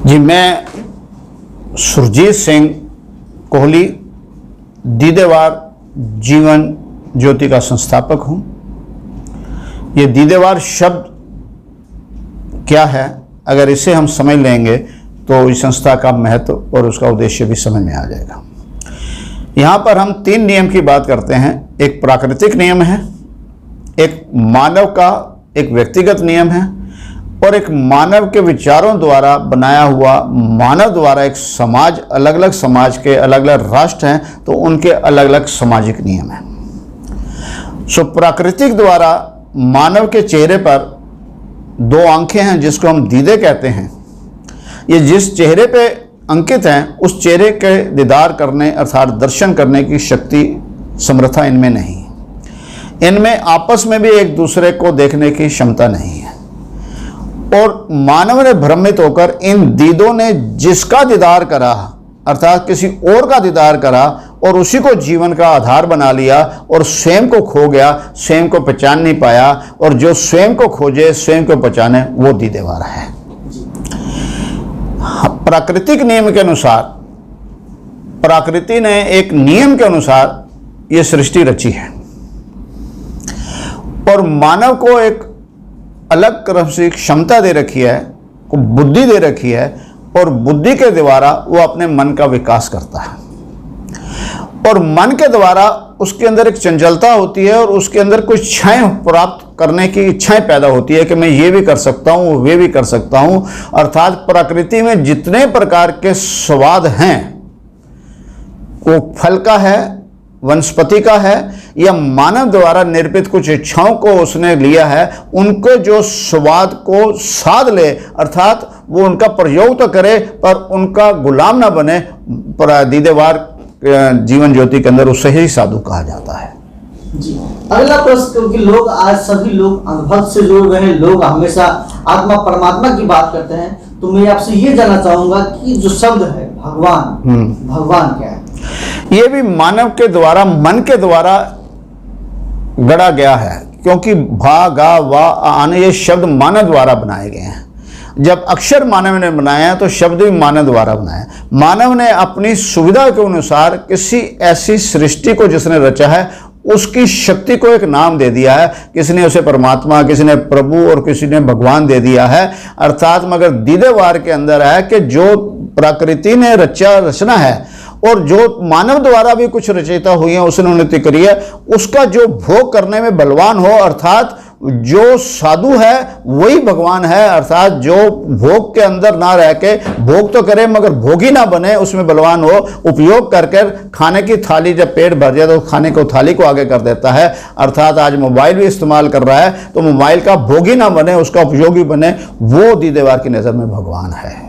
जी, मैं सुरजीत सिंह कोहली दीदेवार जीवन ज्योति का संस्थापक हूँ। ये दीदेवार शब्द क्या है, अगर इसे हम समझ लेंगे तो इस संस्था का महत्व और उसका उद्देश्य भी समझ में आ जाएगा। यहाँ पर हम 3 नियम की बात करते हैं। एक प्राकृतिक नियम है, एक मानव का एक व्यक्तिगत नियम है और एक मानव के विचारों द्वारा बनाया हुआ मानव द्वारा एक समाज, अलग अलग समाज के अलग अलग राष्ट्र हैं तो उनके अलग अलग सामाजिक नियम हैं। सो प्राकृतिक द्वारा मानव के चेहरे पर 2 आंखें हैं जिसको हम दीदे कहते हैं। ये जिस चेहरे पे अंकित हैं उस चेहरे के दीदार करने अर्थात दर्शन करने की शक्ति समर्था इनमें नहीं है। इनमें आपस में भी एक दूसरे को देखने की क्षमता नहीं है और मानव ने भ्रमित होकर इन दीदों ने जिसका दीदार करा अर्थात किसी और का दीदार करा और उसी को जीवन का आधार बना लिया और स्वयं को खो गया, स्वयं को पहचान नहीं पाया। और जो स्वयं को खोजे, स्वयं को पहचाने, वो दीदेवार है। प्राकृतिक नियम के अनुसार, प्रकृति ने एक नियम के अनुसार ये सृष्टि रची है और मानव को एक अलग तरफ से क्षमता दे रखी है, को बुद्धि दे रखी है और बुद्धि के द्वारा वो अपने मन का विकास करता है और मन के द्वारा उसके अंदर एक चंचलता होती है और उसके अंदर कुछ इच्छाएं प्राप्त करने की इच्छाएं पैदा होती है कि मैं ये भी कर सकता हूँ, वे भी कर सकता हूँ। अर्थात प्रकृति में जितने प्रकार के स्वाद हैं, वो फल का है, वनस्पति का है या मानव द्वारा निर्मित कुछ इच्छाओं को उसने लिया है, उनको जो स्वाद को साध ले अर्थात वो उनका प्रयोग तो करे पर उनका गुलाम ना बने। पर दीदेवार जीवन ज्योति के अंदर उससे ही साधु कहा जाता है। जी, अगला प्रश्न, क्योंकि लोग आज सभी लोग अनुभव से जुड़ रहे हैं, लोग हमेशा आत्मा परमात्मा की बात करते हैं, तो मैं आपसे ये जानना चाहूंगा कि जो शब्द है भगवान, भगवान क्या है? ये भी मानव के द्वारा, मन के द्वारा गढ़ा गया है, क्योंकि भा गा वा आन ये शब्द मानव द्वारा बनाए गए हैं। जब अक्षर मानव ने बनाया तो शब्द भी मानव द्वारा बनाया। मानव ने अपनी सुविधा के अनुसार किसी ऐसी सृष्टि को जिसने रचा है उसकी शक्ति को एक नाम दे दिया है। किसी ने उसे परमात्मा, किसी ने प्रभु और किसी ने भगवान दे दिया है। अर्थात मगर दीदेवार के अंदर है कि जो प्रकृति ने रचना है और जो मानव द्वारा भी कुछ रचयिता हुई है उसने उन्नति करी है, उसका जो भोग करने में बलवान हो अर्थात जो साधु है वही भगवान है। अर्थात जो भोग के अंदर ना रह के भोग तो करे मगर भोगी ना बने, उसमें बलवान हो, उपयोग करके खाने की थाली जब पेट भर जाए तो खाने को थाली को आगे कर देता है। अर्थात आज मोबाइल भी इस्तेमाल कर रहा है तो मोबाइल का भोगी ना बने, उसका उपयोगी बने, वो दीदेवार की नज़र में भगवान है।